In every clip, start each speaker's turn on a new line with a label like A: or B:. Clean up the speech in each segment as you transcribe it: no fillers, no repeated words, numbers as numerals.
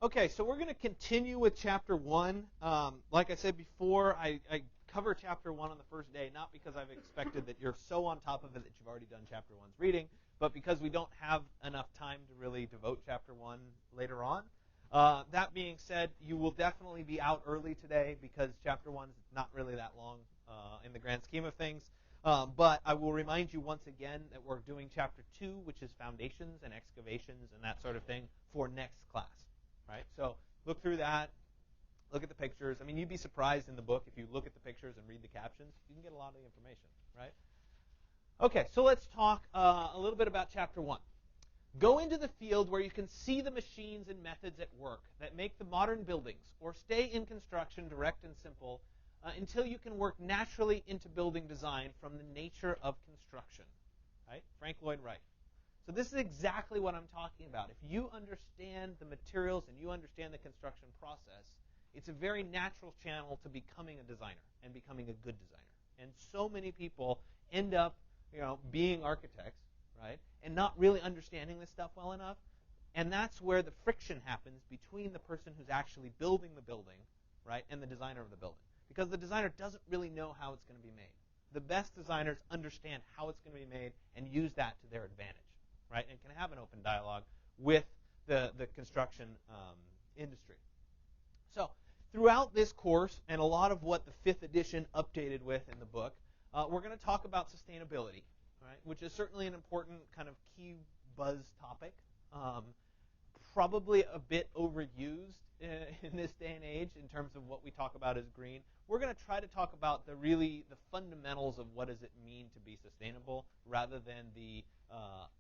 A: Okay, so we're going to continue with chapter 1. Like I said before, I cover chapter 1 on the first day, not because I've expected that you're so on top of it that you've already done chapter 1's reading, but because we don't have enough time to really devote chapter 1 later on. That being said, you will definitely be out early today because chapter 1 is not really that long in the grand scheme of things. But I will remind you once again that we're doing chapter 2, which is foundations and excavations and that sort of thing, for next class. Right? So look through that, look at the pictures. I mean, you'd be surprised in the book if you look at the pictures and read the captions. You can get a lot of information, right? Okay, so let's talk a little bit about chapter 1. Go into the field where you can see the machines and methods at work that make the modern buildings, or stay in construction direct and simple until you can work naturally into building design from the nature of construction. Right? Frank Lloyd Wright. So this is exactly what I'm talking about. If you understand the materials and you understand the construction process, it's a very natural channel to becoming a designer and becoming a good designer. And so many people end up, being architects, right, and not really understanding this stuff well enough. And that's where the friction happens between the person who's actually building the building, right, and the designer of the building. Because the designer doesn't really know how it's going to be made. The best designers understand how it's going to be made and use that to their advantage. Right, and can have an open dialogue with the construction industry. So throughout this course, and a lot of what the 5th edition updated with in the book, we're going to talk about sustainability, right, which is certainly an important kind of key buzz topic, probably a bit overused in this day and age in terms of what we talk about as green. We're going to try to talk about the fundamentals of what does it mean to be sustainable rather than the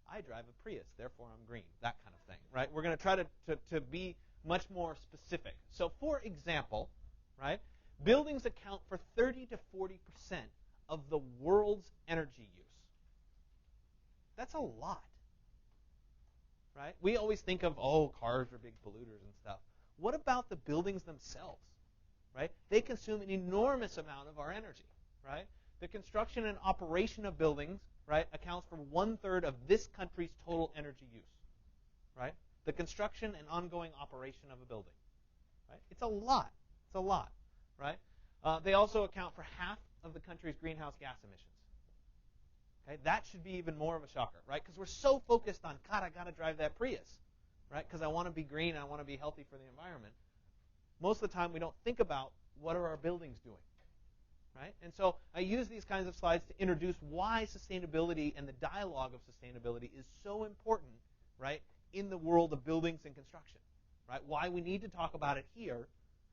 A: I drive a Prius, therefore I'm green, that kind of thing, right? We're going to try to be much more specific. So for example, right, buildings account for 30 to 40% of the world's energy use. That's a lot, right? We always think of, cars are big polluters and stuff. What about the buildings themselves, right? They consume an enormous amount of our energy, right? The construction and operation of buildings, right, accounts for 1/3 of this country's total energy use, right? The construction and ongoing operation of a building, right? It's a lot. It's a lot, right? They also account for half of the country's greenhouse gas emissions. Okay, that should be even more of a shocker, right? Because we're so focused on, God, I got to drive that Prius, right? Because I want to be green, I want to be healthy for the environment. Most of the time, we don't think about what are our buildings doing. Right? And so I use these kinds of slides to introduce why sustainability and the dialogue of sustainability is so important, right, in the world of buildings and construction, right? Why we need to talk about it here,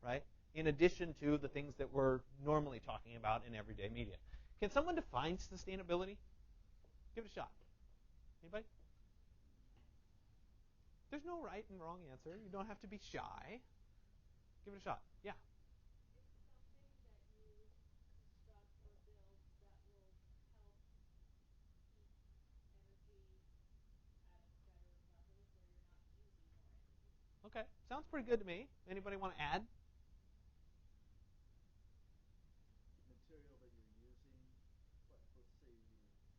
A: right, in addition to the things that we're normally talking about in everyday media. Can someone define sustainability? Give it a shot. Anybody? There's no right and wrong answer. You don't have to be shy. Give it a shot. Yeah. Okay, sounds pretty good to me. Anybody want to add?
B: Material that you're using, let's say you're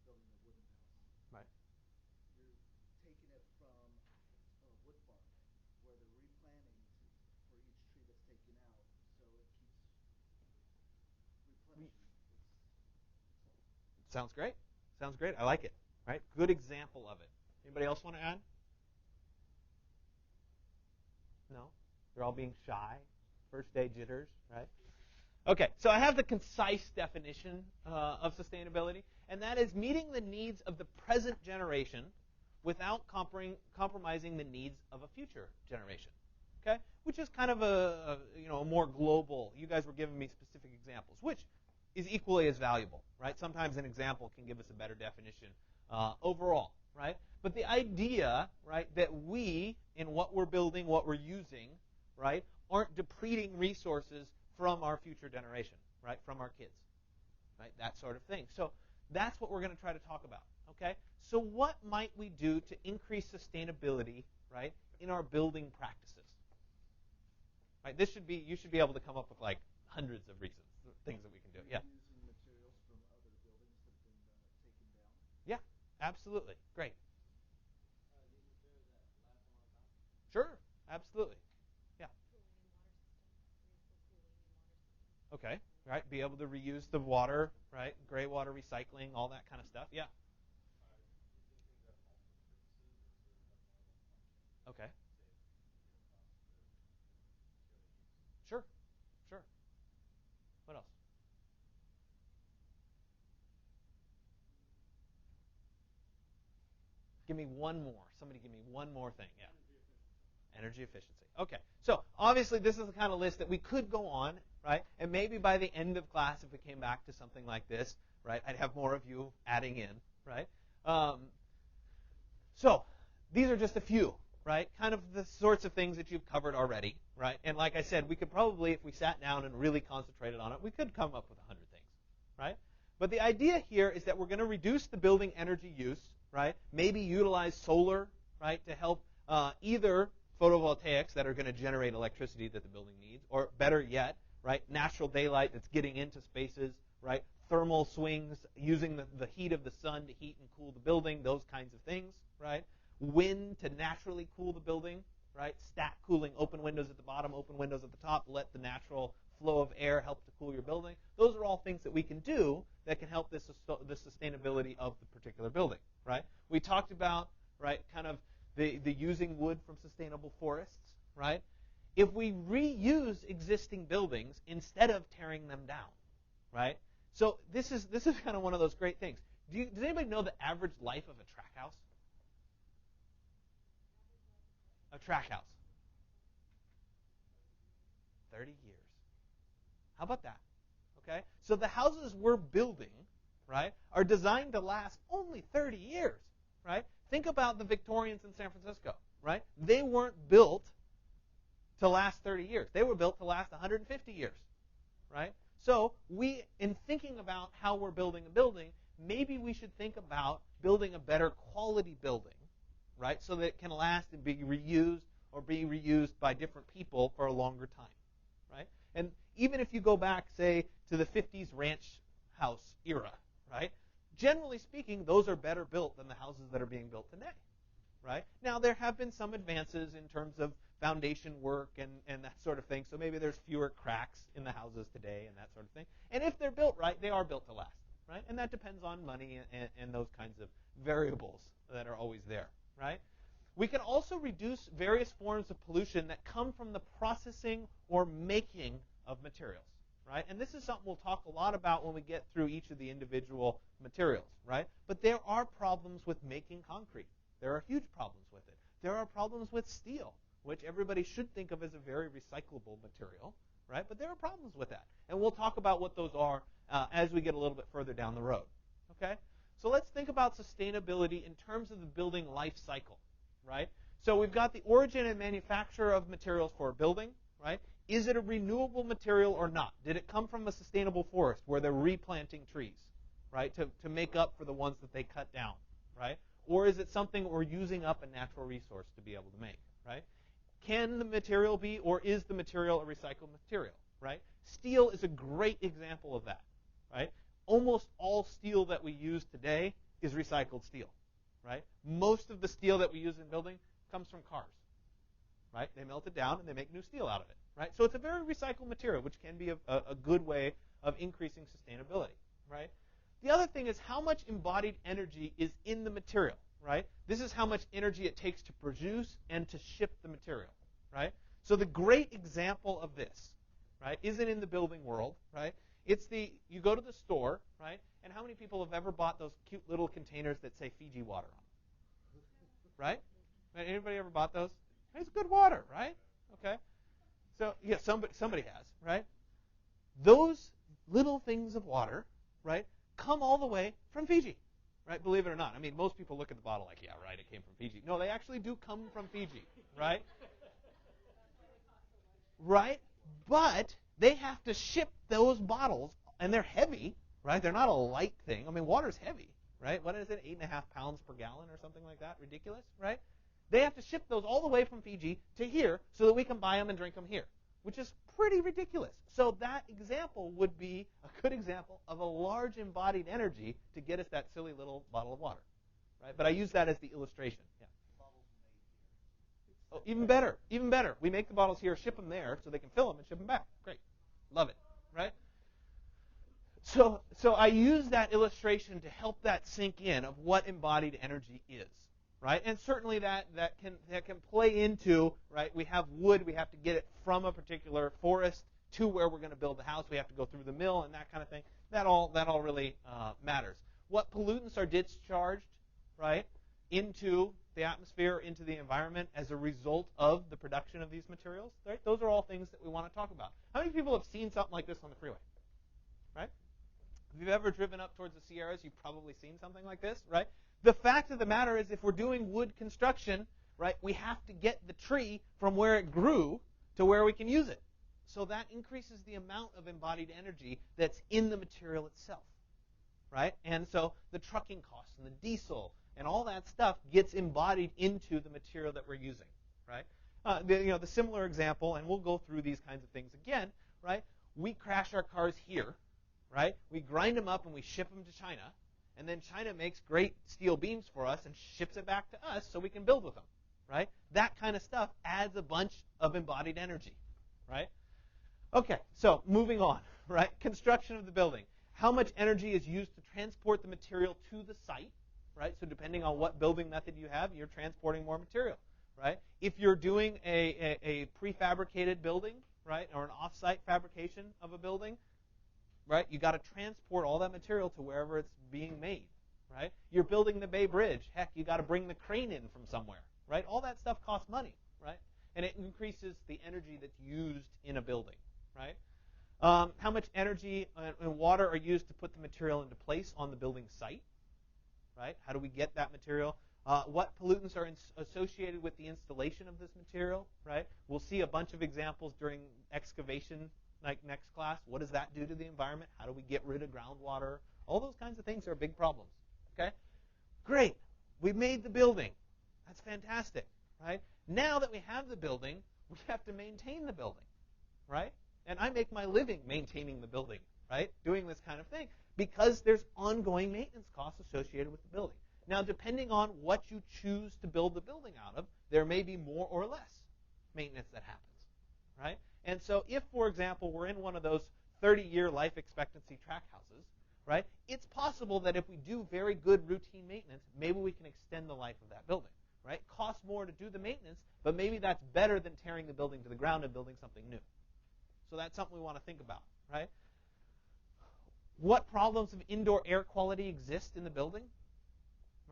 B: building a wooden house.
A: Right.
B: You're taking it from a wood farm where they're replanting for each tree that's taken out, so it keeps replenishing.
A: Sounds great. Sounds great. I like it. Right? Good example of it. Anybody else want to add? No? They're all being shy. First day jitters, right? Okay, so I have the concise definition of sustainability, and that is meeting the needs of the present generation without compromising the needs of a future generation. Okay? Which is kind of a more global. You guys were giving me specific examples, which is equally as valuable, right? Sometimes an example can give us a better definition overall, right? But the idea, right, that we, in what we're building, what we're using, right, aren't depleting resources from our future generation, right, from our kids, right, that sort of thing. So that's what we're going to try to talk about, okay? So what might we do to increase sustainability, right, in our building practices? Right, you should be able to come up with like hundreds of reasons, things that we can do. Yeah.
B: Using materials from other buildings that have been taken down.
A: Yeah, absolutely. Great.
B: These materials that last a long time.
A: Sure, absolutely. Okay, right? Be able to reuse the water, right? Gray water recycling, all that kind of stuff. Yeah. Okay. Sure. Sure. What else? Give me one more. Somebody give me one more thing. Yeah. Energy efficiency. Okay. So obviously this is the kind of list that we could go on, right? And maybe by the end of class, if we came back to something like this, right, I'd have more of you adding in, right? So these are just a few, right? Kind of the sorts of things that you've covered already, right? And like I said, we could probably, if we sat down and really concentrated on it, we could come up with 100 things, right? But the idea here is that we're going to reduce the building energy use, right? Maybe utilize solar, right, to help either photovoltaics that are going to generate electricity that the building needs, or better yet, right, natural daylight that's getting into spaces, right, thermal swings, using the heat of the sun to heat and cool the building, those kinds of things, right? Wind to naturally cool the building, right? Stack cooling, open windows at the bottom, open windows at the top, let the natural flow of air help to cool your building. Those are all things that we can do that can help the sustainability of the particular building, right? We talked about, right, kind of the using wood from sustainable forests, right? If we reuse existing buildings instead of tearing them down, right? So this is kind of one of those great things. Does anybody know the average life of a track house? A track house. 30 years. How about that? Okay? So the houses we're building, right, are designed to last only 30 years, right? Think about the Victorians in San Francisco, right? They weren't built to last 30 years. They were built to last 150 years, right? So we, in thinking about how we're building a building, maybe we should think about building a better quality building, right, so that it can last and be reused or be reused by different people for a longer time, right? And even if you go back, say, to the 50s ranch house era, right, generally speaking, those are better built than the houses that are being built today, right? Now, there have been some advances in terms of foundation work and that sort of thing, so maybe there's fewer cracks in the houses today and that sort of thing. And if they're built right, they are built to last, right? And that depends on money and those kinds of variables that are always there, right? We can also reduce various forms of pollution that come from the processing or making of materials, right? And this is something we'll talk a lot about when we get through each of the individual materials, right? But there are problems with making concrete. There are huge problems with it. There are problems with steel, which everybody should think of as a very recyclable material, right? But there are problems with that. And we'll talk about what those are as we get a little bit further down the road, okay? So let's think about sustainability in terms of the building life cycle, right? So we've got the origin and manufacture of materials for a building, right? Is it a renewable material or not? Did it come from a sustainable forest where they're replanting trees, right, to make up for the ones that they cut down, right? Or is it something we're using up a natural resource to be able to make, right? Can the material be, or is the material a recycled material, right? Steel is a great example of that, right? Almost all steel that we use today is recycled steel, right? Most of the steel that we use in building comes from cars, right? They melt it down and they make new steel out of it, right? So it's a very recycled material, which can be a good way of increasing sustainability, right? The other thing is how much embodied energy is in the material, right? This is how much energy it takes to produce and to ship the material, right? So the great example of this, right, isn't in the building world, right? It's you go to the store, right, and how many people have ever bought those cute little containers that say Fiji water on them, right? Anybody ever bought those? It's good water, right? Okay. So, yeah, somebody has, right? Those little things of water, right, come all the way from Fiji, right? Believe it or not. I mean, most people look at the bottle like, yeah, right, it came from Fiji. No, they actually do come from Fiji, right? Right? But they have to ship those bottles, and they're heavy, right? They're not a light thing. I mean, water's heavy, right? What is it, 8.5 pounds per gallon or something like that? Ridiculous, right? They have to ship those all the way from Fiji to here so that we can buy them and drink them here, which is pretty ridiculous. So that example would be a good example of a large embodied energy to get us that silly little bottle of water, right? But I use that as the illustration. Yeah. Oh, even better, even better. We make the bottles here, ship them there so they can fill them and ship them back. Great. Love it, right? So I use that illustration to help that sink in of what embodied energy is, right? And certainly that can play into, right? We have wood, we have to get it from a particular forest to where we're going to build the house. We have to go through the mill and that kind of thing. That all really matters. What pollutants are discharged, right, into the atmosphere, into the environment as a result of the production of these materials, right? Those are all things that we want to talk about. How many people have seen something like this on the freeway, right? If you've ever driven up towards the Sierras, you've probably seen something like this, right? The fact of the matter is if we're doing wood construction, right, we have to get the tree from where it grew to where we can use it. So that increases the amount of embodied energy that's in the material itself, right? And so the trucking costs and the diesel and all that stuff gets embodied into the material that we're using, right? The similar example, and we'll go through these kinds of things again, right? We crash our cars here, right? We grind them up and we ship them to China, and then China makes great steel beams for us and ships it back to us so we can build with them, right? That kind of stuff adds a bunch of embodied energy, right? Okay, so moving on, right? Construction of the building. How much energy is used to transport the material to the site, right? So depending on what building method you have, you're transporting more material, right? If you're doing a prefabricated building, right, or an off-site fabrication of a building, right, you got to transport all that material to wherever it's being made, right? You're building the Bay Bridge. Heck, you got to bring the crane in from somewhere, right? All that stuff costs money, right? And it increases the energy that's used in a building, right? How much energy and water are used to put the material into place on the building site, right? How do we get that material? What pollutants are associated with the installation of this material, right? We'll see a bunch of examples during excavation, like next class. What does that do to the environment? How do we get rid of groundwater? All those kinds of things are big problems, okay? Great. We made the building. That's fantastic, right? Now that we have the building, we have to maintain the building, right? And I make my living maintaining the building, right? Doing this kind of thing because there's ongoing maintenance costs associated with the building. Now, depending on what you choose to build the building out of, there may be more or less maintenance that happens, right? And so if, for example, we're in one of those 30-year life expectancy tract houses, right, it's possible that if we do very good routine maintenance, maybe we can extend the life of that building, right? It costs more to do the maintenance, but maybe that's better than tearing the building to the ground and building something new. So that's something we want to think about, right? What problems of indoor air quality exist in the building,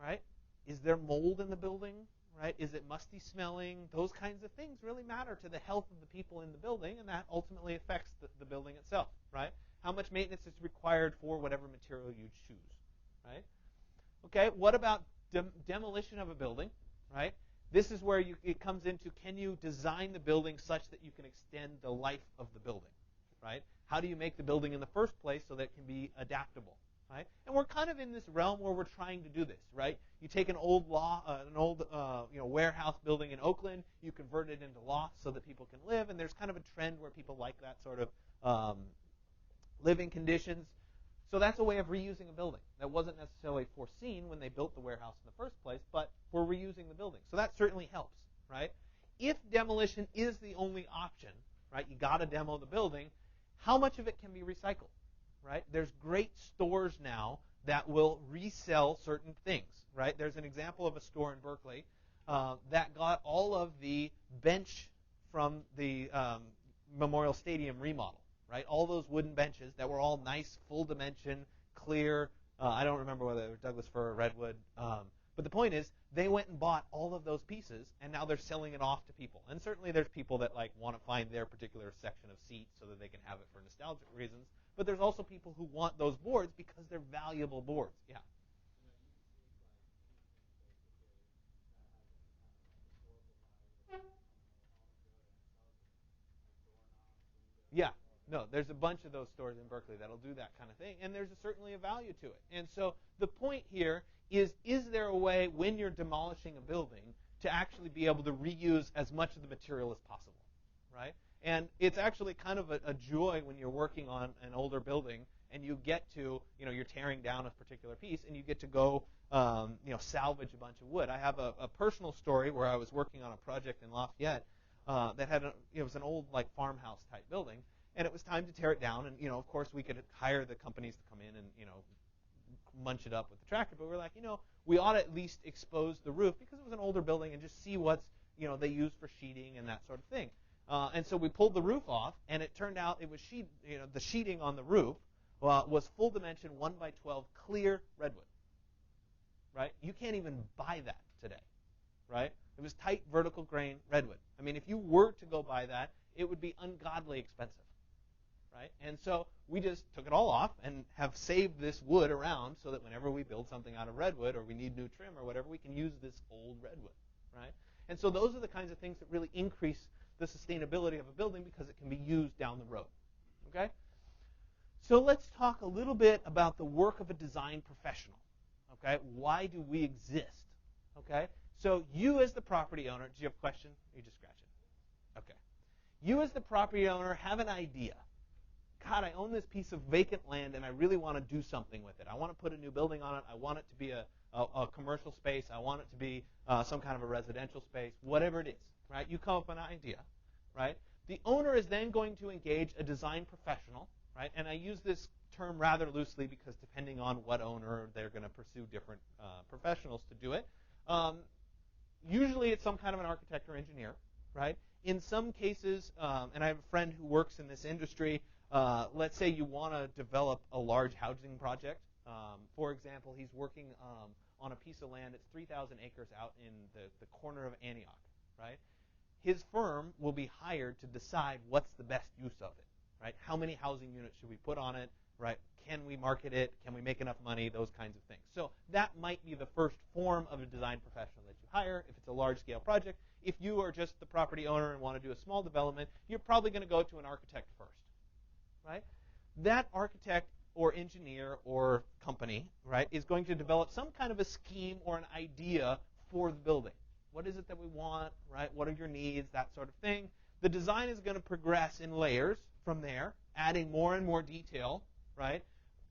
A: right? Is there mold in the building, right? Is it musty smelling? Those kinds of things really matter to the health of the people in the building, and that ultimately affects the building itself, right? How much maintenance is required for whatever material you choose, right? Okay, what about demolition of a building, right? This is where it comes into, can you design the building such that you can extend the life of the building, right? How do you make the building in the first place so that it can be adaptable, right? And we're kind of in this realm where we're trying to do this, right? You take an old warehouse building in Oakland, you convert it into lofts so that people can live, and there's kind of a trend where people like that sort of living conditions. So that's a way of reusing a building that wasn't necessarily foreseen when they built the warehouse in the first place, but we're reusing the building. So that certainly helps, right? If demolition is the only option, right, you got to demo the building, how much of it can be recycled, right? There's great stores now that will resell certain things, right? There's an example of a store in Berkeley that got all of the bench from the Memorial Stadium remodel. Right, all those wooden benches that were all nice, full dimension, clear. I don't remember whether they were Douglas fir or redwood. But the point is, they went and bought all of those pieces, and now they're selling it off to people. And certainly there's people that want to find their particular section of seats so that they can have it for nostalgic reasons. But there's also people who want those boards because they're valuable boards. Yeah. Yeah. No, there's a bunch of those stores in Berkeley that'll do that kind of thing, and there's certainly a value to it. And so the point here is there a way when you're demolishing a building to actually be able to reuse as much of the material as possible, right? And it's actually kind of a joy when you're working on an older building and you get to, you're tearing down a particular piece and you get to go, salvage a bunch of wood. I have a personal story where I was working on a project in Lafayette that had it was an old farmhouse type building. and it was time to tear it down. And of course, we could hire the companies to come in and munch it up with the tractor. But we're like, we ought to at least expose the roof because it was an older building and just see what's they use for sheeting and that sort of thing. And so we pulled the roof off, and it turned out it was the sheeting on the roof was full dimension 1x12 clear redwood. Right? You can't even buy that today. Right? It was tight vertical grain redwood. I mean, if you were to go buy that, it would be ungodly expensive. Right? And so we just took it all off and have saved this wood around so that whenever we build something out of redwood or we need new trim or whatever, we can use this old redwood. Right? And so those are the kinds of things that really increase the sustainability of a building because it can be used down the road. Okay? So let's talk a little bit about the work of a design professional. Okay? Why do we exist? Okay? So you as the property owner, do you have a question? Or you just scratching? Okay. You as the property owner have an idea. God, I own this piece of vacant land and I really want to do something with it. I want to put a new building on it. I want it to be a commercial space. I want it to be some kind of a residential space, whatever it is. Right? You come up with an idea. Right? The owner is then going to engage a design professional. Right? And I use this term rather loosely because depending on what owner, they're going to pursue different professionals to do it. Usually it's some kind of an architect or engineer, right? In some cases, and I have a friend who works in this industry, let's say you want to develop a large housing project. For example, he's working on a piece of land. It's 3,000 acres out in the corner of Antioch, right? His firm will be hired to decide what's the best use of it, right? How many housing units should we put on it, right? Can we market it? Can we make enough money? Those kinds of things. So that might be the first form of a design professional that you hire if it's a large-scale project. If you are just the property owner and want to do a small development, you're probably going to go to an architect first, right? That architect or engineer or company, right, is going to develop some kind of a scheme or an idea for the building. What is it that we want, right? What are your needs, that sort of thing. The design is going to progress in layers from there, adding more and more detail, right?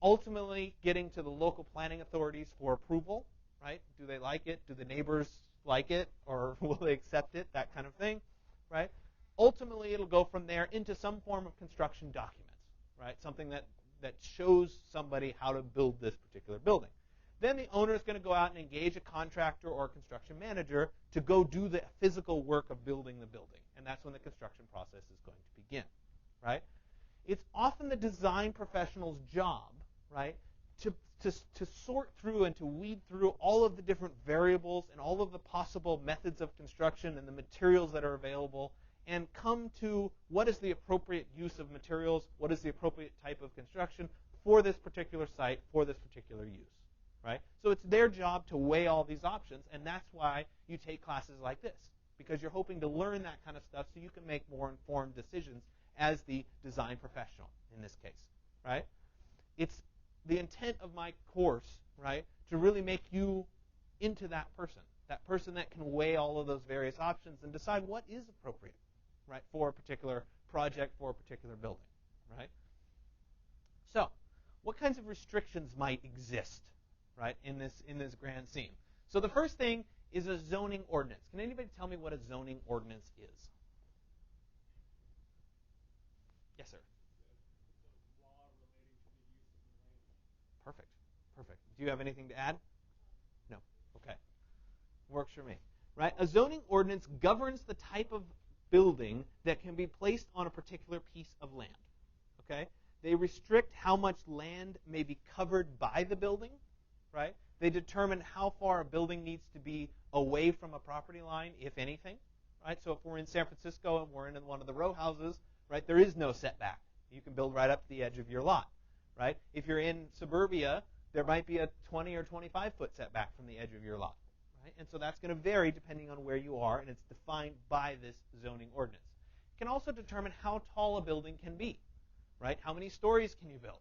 A: Ultimately getting to the local planning authorities for approval, right? Do they like it? Do the neighbors like it? Or will they accept it? That kind of thing, right? Ultimately, it'll go from there into some form of construction documents, right? Something that shows somebody how to build this particular building. Then the owner is going to go out and engage a contractor or a construction manager to go do the physical work of building the building. And that's when the construction process is going to begin, right? It's often the design professional's job, right, to sort through and to weed through all of the different variables and all of the possible methods of construction and the materials that are available and come to what is the appropriate use of materials, what is the appropriate type of construction for this particular site, for this particular use, right? So it's their job to weigh all these options, and that's why you take classes like this, because you're hoping to learn that kind of stuff so you can make more informed decisions as the design professional in this case, right? It's the intent of my course, right, to really make you into that person that can weigh all of those various options and decide what is appropriate, right, for a particular project, for a particular building, right? So, what kinds of restrictions might exist, right, in this grand scheme? So the first thing is a zoning ordinance. Can anybody tell me what a zoning ordinance is? Yes, sir. Perfect. Do you have anything to add? No. Okay. Works for me. Right? A zoning ordinance governs the type of building that can be placed on a particular piece of land. Okay? They restrict how much land may be covered by the building, right? They determine how far a building needs to be away from a property line, if anything. Right? So if we're in San Francisco and we're in one of the row houses, right, there is no setback. You can build right up to the edge of your lot. Right? If you're in suburbia, there might be a 20 or 25-foot setback from the edge of your lot. Right? And so that's going to vary depending on where you are, and it's defined by this zoning ordinance. It can also determine how tall a building can be. Right? How many stories can you build?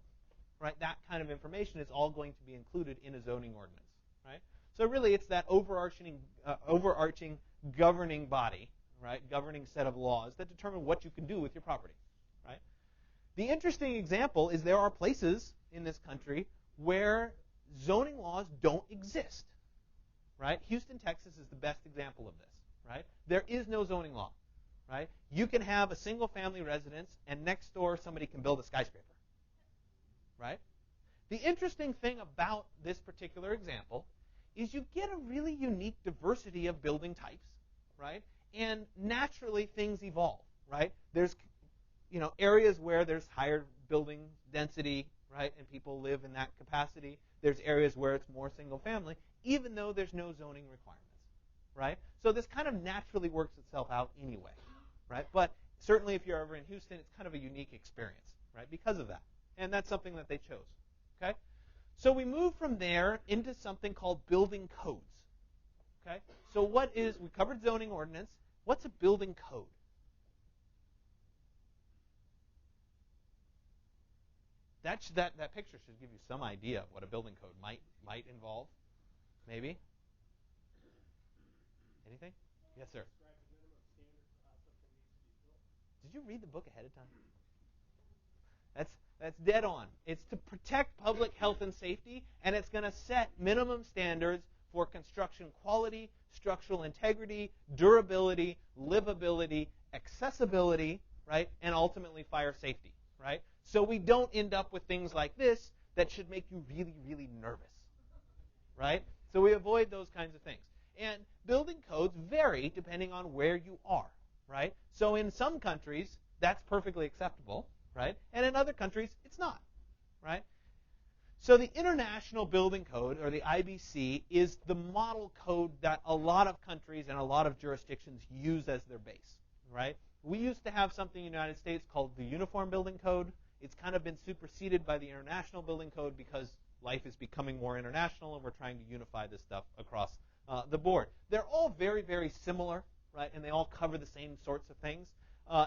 A: Right? That kind of information is all going to be included in a zoning ordinance. Right? So really it's that overarching governing body, right? Governing set of laws that determine what you can do with your property. Right? The interesting example is there are places in this country where zoning laws don't exist, right? Houston, Texas is the best example of this, right? There is no zoning law, right? You can have a single-family residence, and next door somebody can build a skyscraper, right? The interesting thing about this particular example is you get a really unique diversity of building types, right? And naturally things evolve, right? There's areas where there's higher building density, right, and people live in that capacity. There's areas where it's more single family, even though there's no zoning requirements, right? So this kind of naturally works itself out anyway, right? But certainly if you're ever in Houston, it's kind of a unique experience, right, because of that. And that's something that they chose, okay? So we move from there into something called building codes, okay? So we covered zoning ordinance. What's a building code? That picture should give you some idea of what a building code might involve. Maybe? Anything? Yes, sir. Did you read the book ahead of time? That's dead on. It's to protect public health and safety, and it's going to set minimum standards for construction quality, structural integrity, durability, livability, accessibility, right, and ultimately fire safety, right? So we don't end up with things like this that should make you really, really nervous, right? So we avoid those kinds of things. And building codes vary depending on where you are, right? So in some countries, that's perfectly acceptable, right? And in other countries, it's not, right? So the International Building Code, or the IBC, is the model code that a lot of countries and a lot of jurisdictions use as their base, right? We used to have something in the United States called the Uniform Building Code. It's kind of been superseded by the International Building Code because life is becoming more international and we're trying to unify this stuff across the board. They're all very, very similar, right? And they all cover the same sorts of things.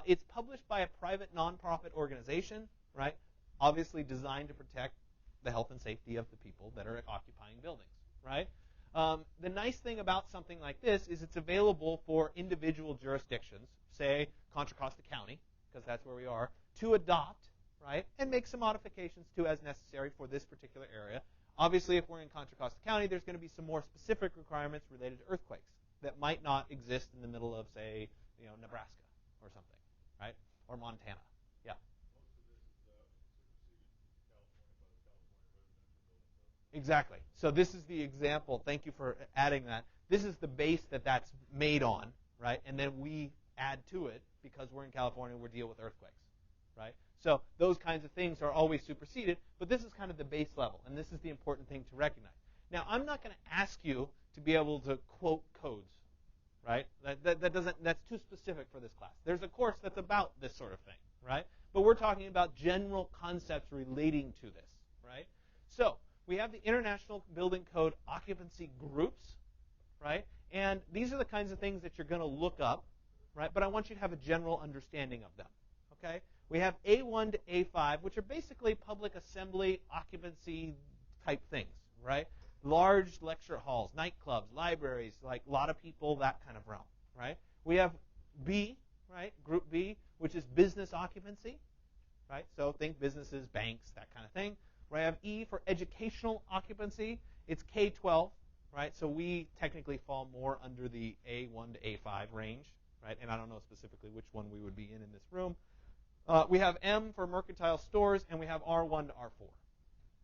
A: It's published by a private nonprofit organization, right? Obviously designed to protect the health and safety of the people that are occupying buildings, right? The nice thing about something like this is it's available for individual jurisdictions, say Contra Costa County, because that's where we are, to adopt, right, and make some modifications to as necessary for this particular area. Obviously, if we're in Contra Costa County, there's going to be some more specific requirements related to earthquakes that might not exist in the middle of, say, Nebraska or something, right, or Montana. Yeah. Exactly. So this is the example. Thank you for adding that. This is the base that's made on, right? And then we add to it because we're in California, we deal with earthquakes, right? So those kinds of things are always superseded, but this is kind of the base level, and this is the important thing to recognize. Now, I'm not going to ask you to be able to quote codes, right? That's too specific for this class. There's a course that's about this sort of thing, right? But we're talking about general concepts relating to this, right? So we have the International Building Code occupancy groups, right? And these are the kinds of things that you're going to look up, right? But I want you to have a general understanding of them, okay? We have A1 to A5, which are basically public assembly occupancy type things, right? Large lecture halls, nightclubs, libraries, like a lot of people, that kind of realm, right? We have B, right, Group B, which is business occupancy, right? So think businesses, banks, that kind of thing. We have E for educational occupancy. It's K-12, right? So we technically fall more under the A1 to A5 range, right? And I don't know specifically which one we would be in this room. We have M for mercantile stores, and we have R1 to R4,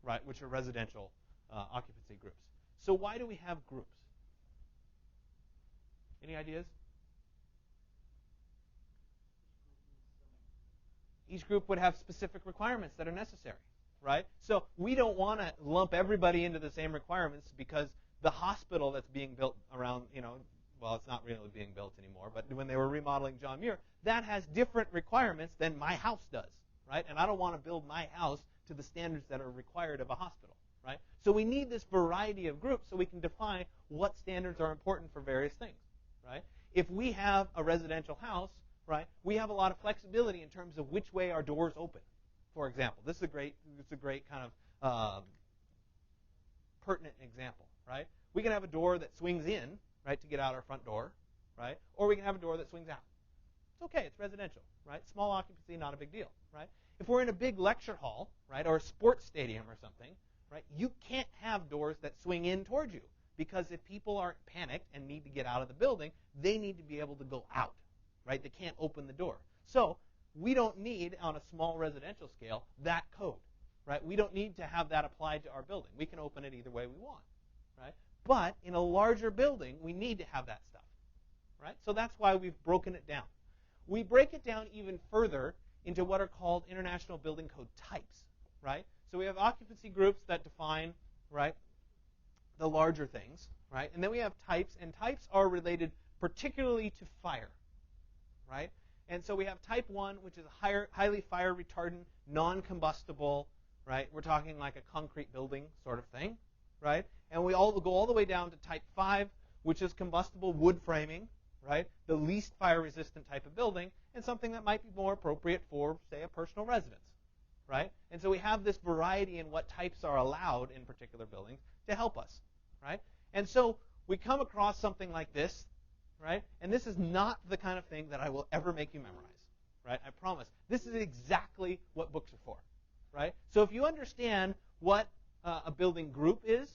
A: right, which are residential occupancy groups. So why do we have groups? Any ideas? Each group would have specific requirements that are necessary, right? So we don't want to lump everybody into the same requirements because the hospital that's being built around, well, it's not really being built anymore, but when they were remodeling John Muir, that has different requirements than my house does, right? And I don't want to build my house to the standards that are required of a hospital, right? So we need this variety of groups so we can define what standards are important for various things, right? If we have a residential house, right, we have a lot of flexibility in terms of which way our doors open, for example. This is a great kind of pertinent example, right? We can have a door that swings in, right, to get out our front door, right? Or we can have a door that swings out. It's okay. It's residential, right? Small occupancy, not a big deal, right? If we're in a big lecture hall, right, or a sports stadium or something, right, you can't have doors that swing in towards you because if people aren't panicked and need to get out of the building, they need to be able to go out, right? They can't open the door. So we don't need, on a small residential scale, that code, right? We don't need to have that applied to our building. We can open it either way we want, right? But in a larger building, we need to have that stuff, right? So that's why we've broken it down. We break it down even further into what are called International Building Code types, right? So we have occupancy groups that define, right, the larger things, right? And then we have types, and types are related particularly to fire, right? And so we have type 1, which is a highly fire retardant, non-combustible, right? We're talking like a concrete building sort of thing, right? And we all go all the way down to type 5, which is combustible wood framing, right? The least fire-resistant type of building, and something that might be more appropriate for, say, a personal residence, right? And so we have this variety in what types are allowed in particular buildings to help us, right? And so we come across something like this, right? And this is not the kind of thing that I will ever make you memorize, right? I promise. This is exactly what books are for, right? So if you understand what a building group is,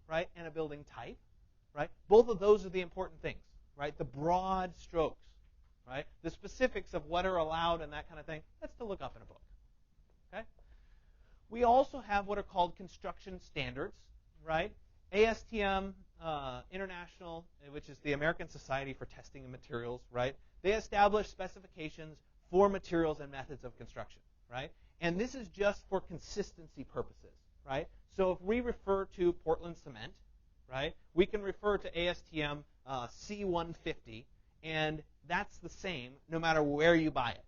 A: right, and a building type, right, both of those are the important things, right? The broad strokes, right? The specifics of what are allowed and that kind of thing, that's to look up in a book, okay? We also have what are called construction standards, right? ASTM International, which is the American Society for Testing of Materials, right? They establish specifications for materials and methods of construction, right? And this is just for consistency purposes, right? So if we refer to Portland cement, right, we can refer to ASTM C150, and that's the same no matter where you buy it,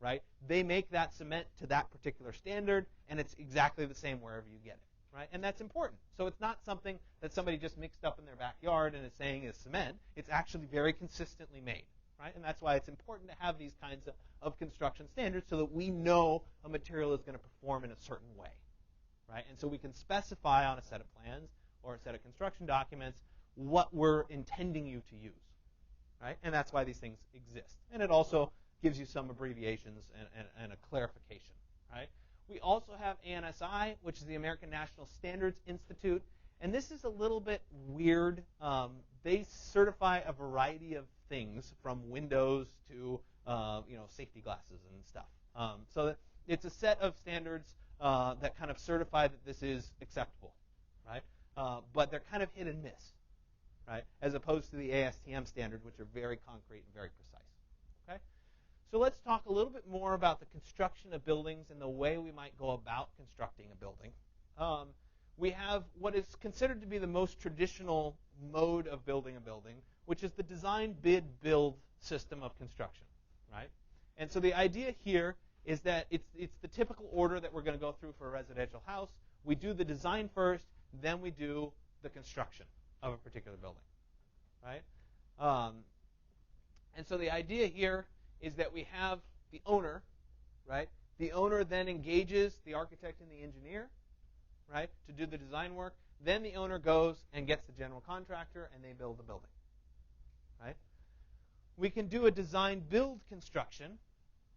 A: right? They make that cement to that particular standard, and it's exactly the same wherever you get it, right? And that's important. So it's not something that somebody just mixed up in their backyard and is saying is cement. It's actually very consistently made, right? And that's why it's important to have these kinds of construction standards so that we know a material is going to perform in a certain way, right? And so we can specify on a set of plans or a set of construction documents what we're intending you to use, right? And that's why these things exist. And it also gives you some abbreviations and a clarification, right? We also have ANSI, which is the American National Standards Institute, and this is a little bit weird. They certify a variety of things from windows to safety glasses and stuff. So it's a set of standards that kind of certify that this is acceptable, right? But they're kind of hit and miss, right? As opposed to the ASTM standard, which are very concrete and very precise. Okay? So let's talk a little bit more about the construction of buildings and the way we might go about constructing a building. We have what is considered to be the most traditional mode of building a building, which is the design, bid, build system of construction, right? And so the idea here is that it's the typical order that we're going to go through for a residential house. We do the design first, then we do the construction of a particular building, right? And so the idea here is that we have the owner, right? The owner then engages the architect and the engineer, right, to do the design work. Then the owner goes and gets the general contractor, and they build the building, right? We can do a design-build construction,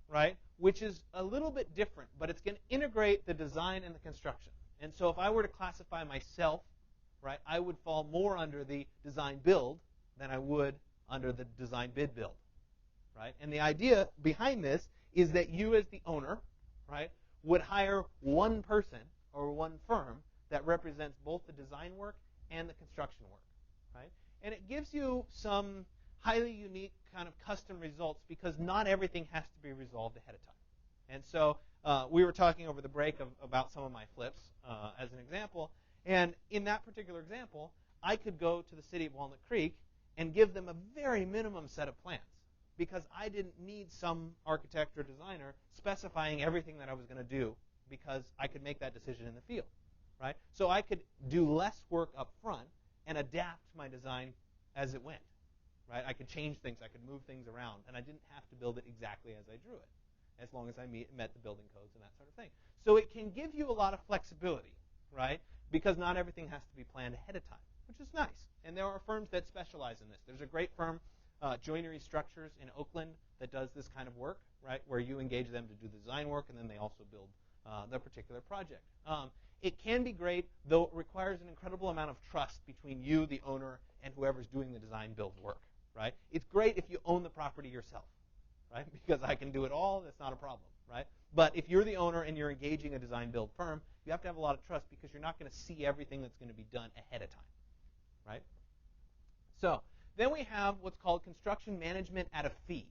A: right, which is a little bit different, but it's going to integrate the design and the construction. And so if I were to classify myself, right, I would fall more under the design-build than I would under the design-bid-build, right? And the idea behind this is that you as the owner, right, would hire one person or one firm that represents both the design work and the construction work, right? And it gives you some highly unique kind of custom results because not everything has to be resolved ahead of time. And so we were talking over the break about some of my flips as an example. And in that particular example, I could go to the city of Walnut Creek and give them a very minimum set of plans because I didn't need some architect or designer specifying everything that I was going to do because I could make that decision in the field, right? So I could do less work up front and adapt my design as it went, right? I could change things, I could move things around, and I didn't have to build it exactly as I drew it, as long as I met the building codes and that sort of thing. So it can give you a lot of flexibility, right? Because not everything has to be planned ahead of time, which is nice. And there are firms that specialize in this. There's a great firm, Joinery Structures in Oakland, that does this kind of work, right? Where you engage them to do the design work, and then they also build the particular project. It can be great, though it requires an incredible amount of trust between you, the owner, and whoever's doing the design build work, right? It's great if you own the property yourself, right? Because I can do it all, that's not a problem, right? But if you're the owner and you're engaging a design-build firm, you have to have a lot of trust because you're not going to see everything that's going to be done ahead of time, right? So then we have what's called construction management at a fee,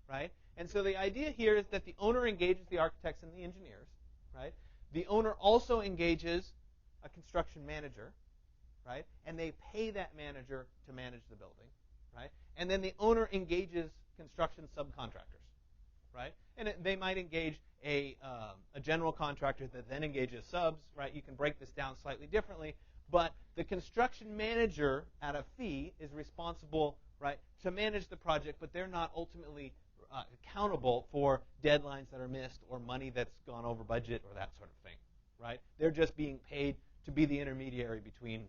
A: right? And so the idea here is that the owner engages the architects and the engineers, right? The owner also engages a construction manager, right? And they pay that manager to manage the building, right? And then the owner engages construction subcontractors, right? And they might engage a general contractor that then engages subs, right? You can break this down slightly differently, but the construction manager at a fee is responsible, right, to manage the project, but they're not ultimately accountable for deadlines that are missed or money that's gone over budget or that sort of thing, right? They're just being paid to be the intermediary between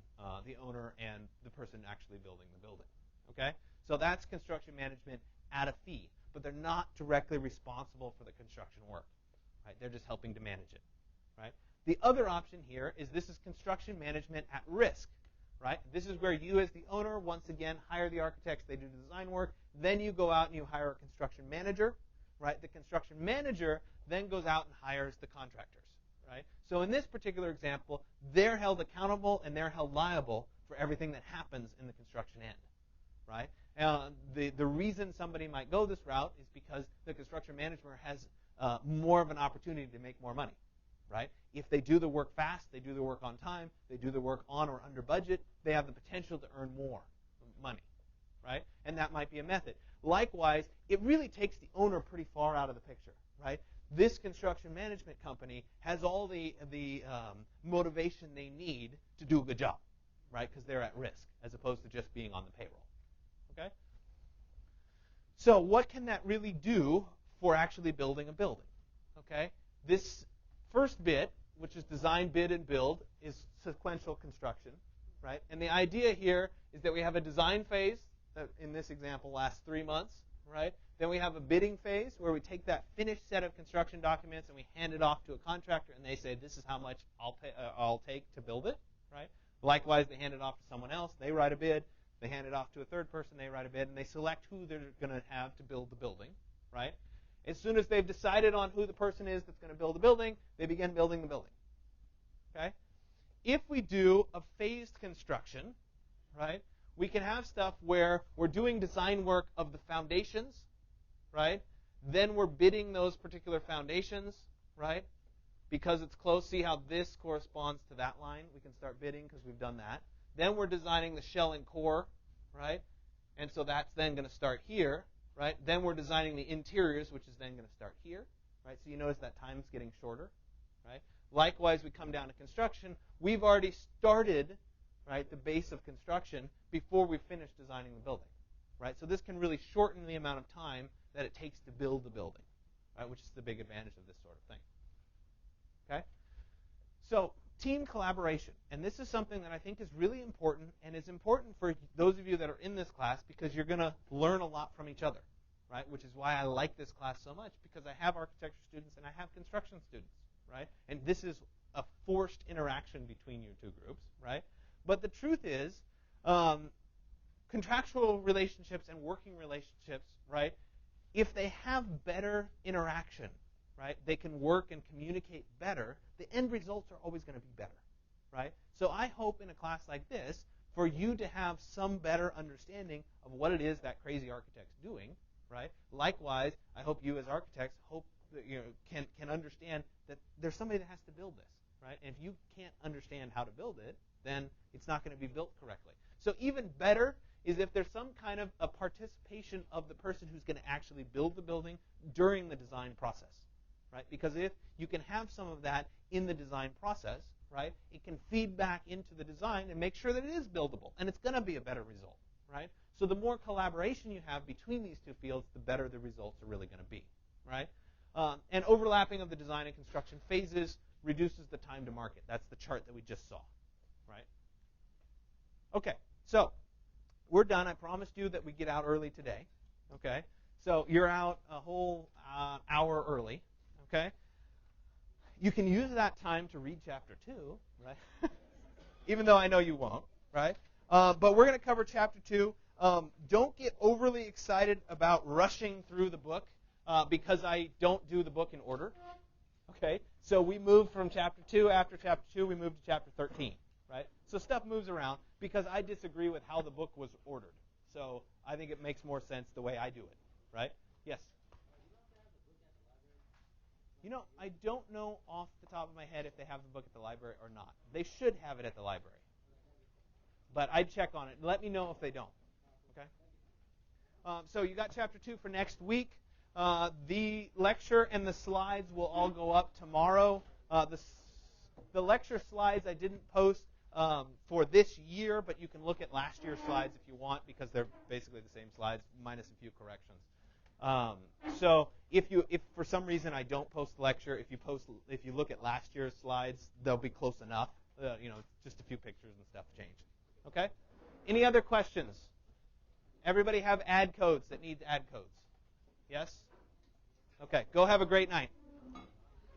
A: the owner and the person actually building the building, okay? So that's construction management at a fee, but they're not directly responsible for the construction work, right? They're just helping to manage it, right? The other option here is this is construction management at risk, right? This is where you as the owner, once again, hire the architects, they do the design work, then you go out and you hire a construction manager, right? The construction manager then goes out and hires the contractors, right? So in this particular example, they're held accountable and they're held liable for everything that happens in the construction end, right? The reason somebody might go this route is because the construction manager has more of an opportunity to make more money, right? If they do the work fast, they do the work on time, they do the work on or under budget, they have the potential to earn more money, right? And that might be a method. Likewise, it really takes the owner pretty far out of the picture, right? This construction management company has all the motivation they need to do a good job, right? Because they're at risk as opposed to just being on the payroll, okay? So what can that really do for actually building a building, okay? This first bit, which is design, bid, and build, is sequential construction, right? And the idea here is that we have a design phase that, in this example, lasts 3 months, right? Then we have a bidding phase where we take that finished set of construction documents and we hand it off to a contractor, and they say, this is how much I'll take to build it, right? Likewise, they hand it off to someone else. They write a bid. They hand it off to a third person. They write a bid, and they select who they're going to have to build the building, right? As soon as they've decided on who the person is that's going to build the building, they begin building the building, okay? If we do a phased construction, right, we can have stuff where we're doing design work of the foundations, right? Then we're bidding those particular foundations, right? Because it's close. See how this corresponds to that line? We can start bidding because we've done that. Then we're designing the shell and core, right? And so that's then going to start here, right? Then we're designing the interiors, which is then going to start here, right? So you notice that time's getting shorter, right? Likewise, we come down to construction. We've already started, right, the base of construction before we finish designing the building, right? So this can really shorten the amount of time that it takes to build the building, right, which is the big advantage of this sort of thing, okay? So team collaboration, and this is something that I think is really important, and it's important for those of you that are in this class because you're going to learn a lot from each other, right, which is why I like this class so much, because I have architecture students and I have construction students, right, and this is a forced interaction between your two groups, right? But the truth is, contractual relationships and working relationships, right, if they have better interaction, right, they can work and communicate better, the end results are always going to be better, right? So I hope in a class like this for you to have some better understanding of what it is that crazy architect's doing, right? Likewise, I hope you as architects can understand that there's somebody that has to build this, right? And if you can't understand how to build it, then it's not going to be built correctly. So even better is if there's some kind of a participation of the person who's going to actually build the building during the design process, right? Because if you can have some of that in the design process, right, it can feed back into the design and make sure that it is buildable, and it's going to be a better result, right? So the more collaboration you have between these two fields, the better the results are really going to be, right? And overlapping of the design and construction phases reduces the time to market. That's the chart that we just saw, right? Okay, so we're done. I promised you that we get out early today, okay? So you're out a whole hour early, okay? You can use that time to read chapter 2, right? Even though I know you won't, right? But we're going to cover chapter 2. Don't get overly excited about rushing through the book. because I don't do the book in order. Okay, so we move from chapter 2. After chapter 2, we move to chapter 13, right? So stuff moves around because I disagree with how the book was ordered. So I think it makes more sense the way I do it, right? Yes? I don't know off the top of my head if they have the book at the library or not. They should have it at the library. But I'd check on it. Let me know if they don't. Okay? So you got chapter 2 for next week. The lecture and the slides will all go up tomorrow. The lecture slides I didn't post for this year, but you can look at last year's slides if you want because they're basically the same slides minus a few corrections. So if for some reason I don't post the lecture, if you look at last year's slides, they'll be close enough. Just a few pictures and stuff changed. Okay? Any other questions? Everybody have ad codes that need ad codes? Yes? Okay. Go have a great night.